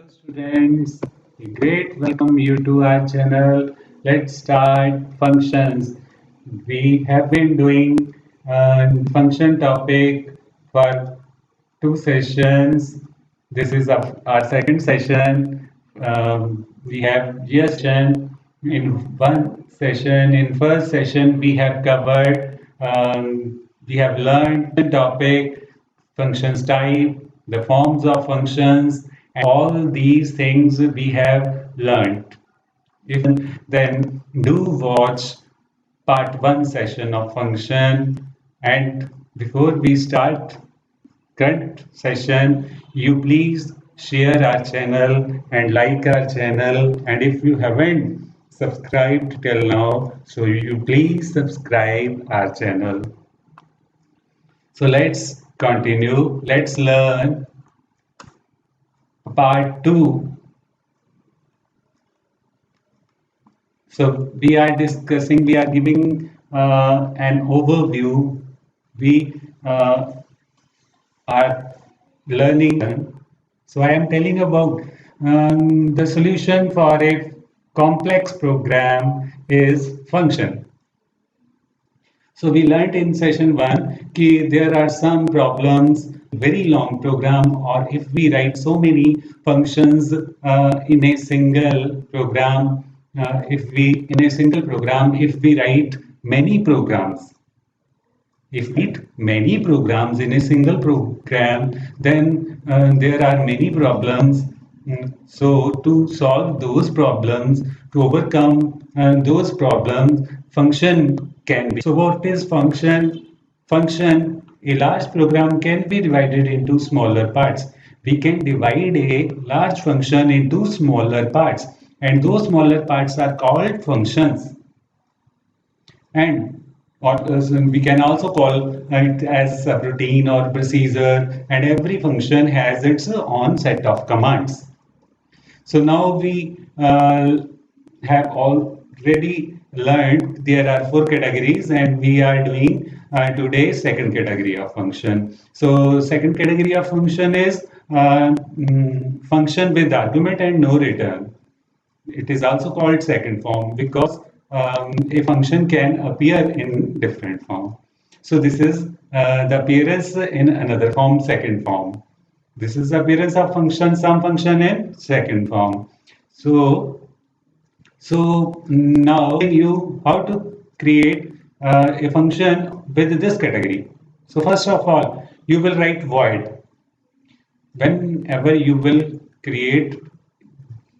students. Great welcome you to our channel. Let's start functions. We have been doing function topic for two sessions. This is our second session. We have GS session in one session. In first session, we have covered, we have learned the topic, functions type, the forms of functions, and all these things we have learned. If then do watch part 1 session of function, and before we start current session, you please share our channel and like our channel, and if you haven't subscribed till now, so you please subscribe our channel. So let's continue. Let's learn part 2. So we are discussing, we are giving an overview. We are learning. So I am telling about the solution for a complex program is function. So we learned in session 1 that there are some problems, very long program, or if we write so many functions in a single program, if we write many programs, if we write many programs in a single program, then there are many problems. So to solve those problems, to overcome those problems, function can be. So what is function? Function, a large program can be divided into smaller parts. We can divide a large function into smaller parts, and those smaller parts are called functions. And we can also call it as a routine or procedure, and every function has its own set of commands. So now we have already learned there are 4 categories, and we are doing today's second category of function. So second category of function is function with argument and no return. It is also called second form because a function can appear in different form. So this is the appearance in another form, second form. This is the appearance of function, some function in second form. So now you how to create a function with this category. So first of all, you will write void. Whenever you will create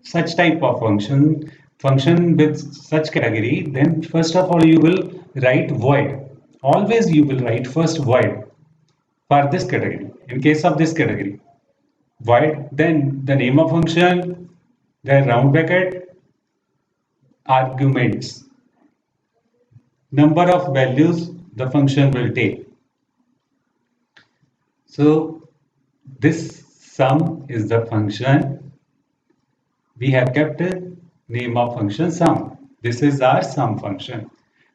such type of function with such category, then first of all you will write void. Always you will write first void for this category. In case of this category, void, then the name of function, then round bracket, arguments, number of values the function will take. So this sum is the function. We have kept a name of function sum. This is our sum function.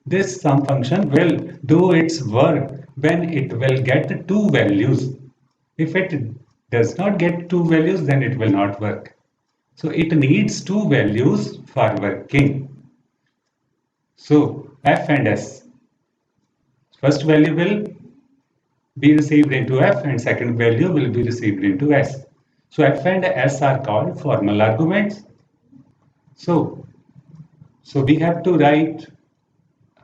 This sum function will do its work when it will get 2 values. If it does not get 2 values, then it will not work. So it needs 2 values for working. So f and s. First value will be received into f and second value will be received into s. So f and s are called formal arguments. So we have to write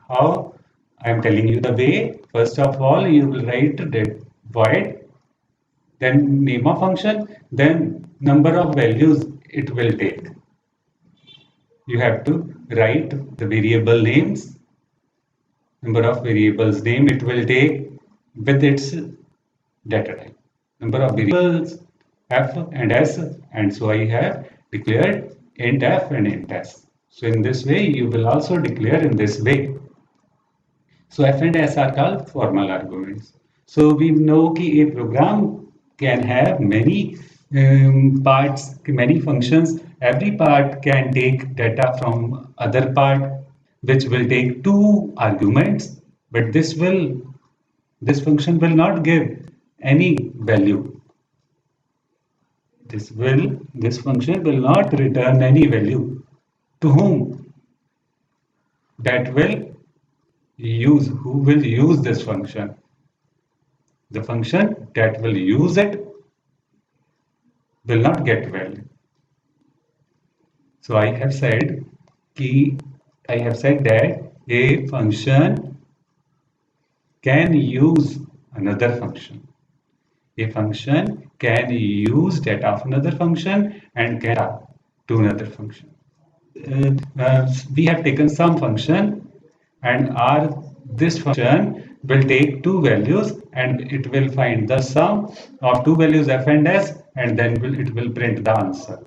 how I am telling you the way. First of all, you will write that void, then name of function, then number of values it will take. You have to write the variable names, number of variables name it will take with its data type, number of variables f and s, and so I have declared int f and int s. So in this way you will also declare in this way. So f and s are called formal arguments. So we know that a program can have many parts, many functions. Every part can take data from other part, which will take 2 arguments, but this function will not give any value. this function will not return any value. To whom? That will who will use this function? The function that will use it will not get value. So I have said that a function can use another function. A function can use data of another function and get to another function. We have taken some function, and this function will take two values and it will find the sum of two values f and s, and then it will print the answer.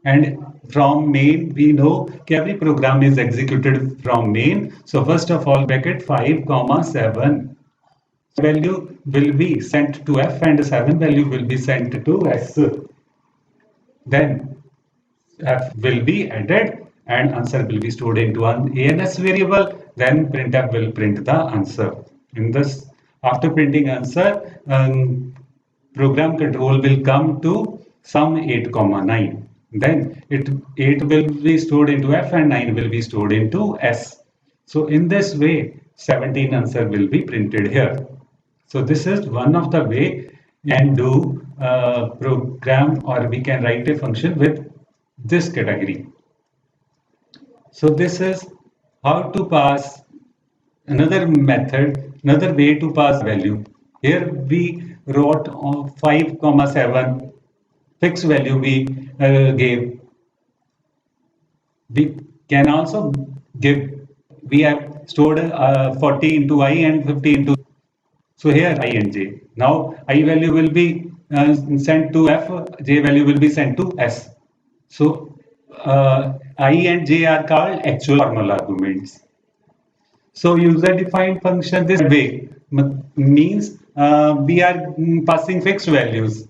And from main, we know every program is executed from main. So first of all, bracket 5 comma 7 value will be sent to f and 7 value will be sent to s. Then f will be added and answer will be stored into an ANS variable. Then printf will print the answer. In this, after printing answer, program control will come to sum 8 comma 9. Then 8 will be stored into f and 9 will be stored into s. So in this way, 17 answer will be printed here. So this is one of the way you can do program, or we can write a function with this category. So this is how to pass another method, another way to pass value. Here we wrote 5 comma 7 fixed value we gave. We can also give, we have stored 40 into I and 50 into, so here I and j. Now I value will be sent to f, j value will be sent to s. So I and j are called actual formal arguments. So user-defined function this way means we are passing fixed values.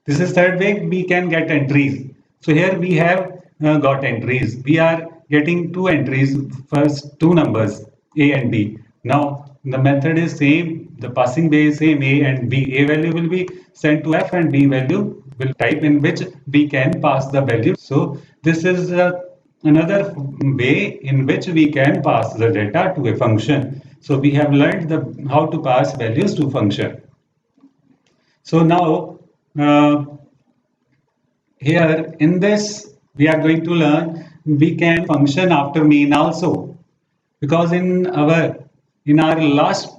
This is third way we can get entries. So here we have got entries. We are getting two entries, first two numbers a and b. Now the method is same, the passing way is same, a and b. A value will be sent to f and b value will type in which we can pass the value. So this is another way in which we can pass the data to a function. So we have learned how to pass values to function. So now here in this we are going to learn we can function after main also, because in our last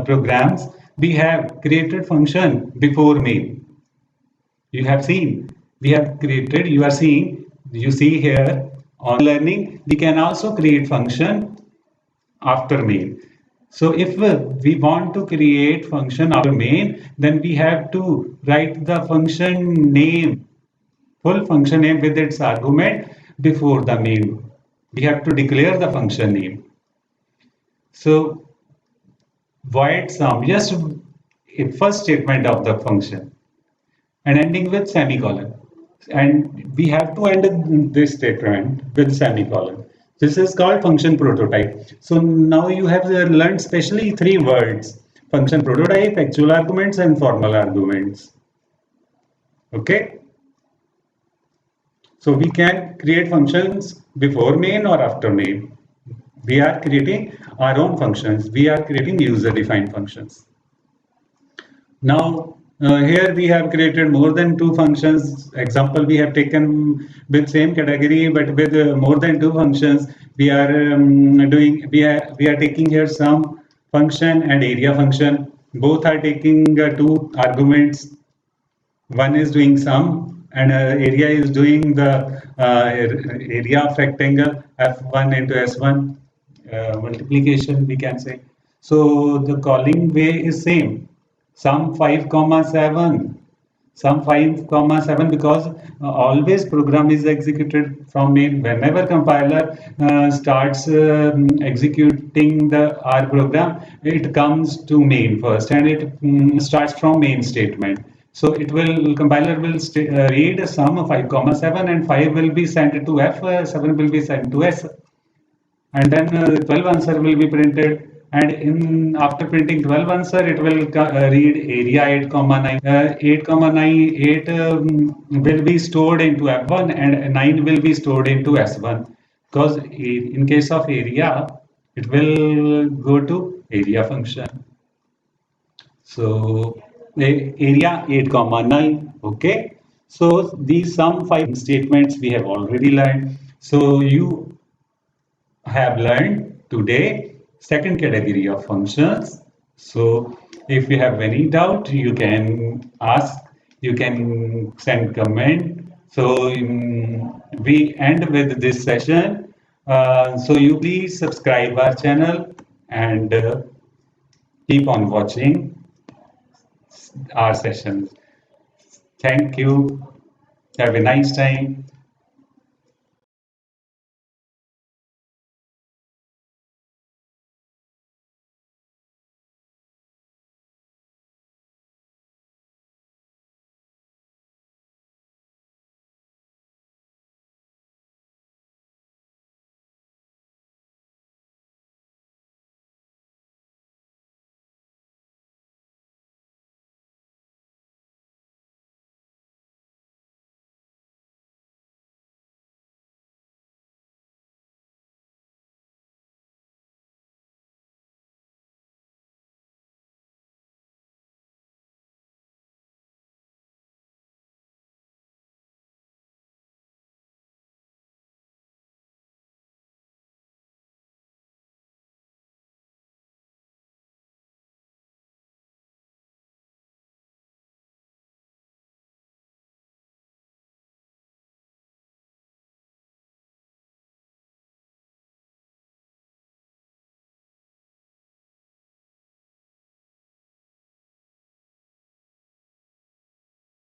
programs we have created function before main. You have seen we have created, you see here on learning we can also create function after main. So if we want to create function after main, then we have to write the function name, full function name with its argument before the main. We have to declare the function name. So void sum, just a first statement of the function and ending with semicolon. And we have to end this statement with semicolon. This is called function prototype. So now you have learned specially three words: function prototype, actual arguments, and formal arguments. Okay. So we can create functions before main or after main. We are creating our own functions. We are creating user-defined functions. Now here we have created more than two functions. Example we have taken with same category but with more than two functions. We are taking here sum function and area function. Both are taking two arguments. One is doing sum and area is doing the area of rectangle f1 into s1 multiplication, we can say. So the calling way is same. Sum 5 comma 7, sum 5 comma 7, because always program is executed from main. Whenever compiler starts executing our program, it comes to main first and it starts from main statement. So compiler will read sum 5 comma 7 and 5 will be sent to f, 7 will be sent to s, and then 12 answer will be printed. and in after printing 12 answer it will read area 8 comma 9, 8 comma 9, 8 will be stored into F1 and 9 will be stored into S1, because in case of area it will go to area function. So area 8 comma 9. Okay, so these some 5 statements we have already learned. So you have learned today second category of functions. So if you have any doubt, you can ask, you can send comment. So we end with this session. So you please subscribe our channel and keep on watching our sessions. Thank you. Have a nice time.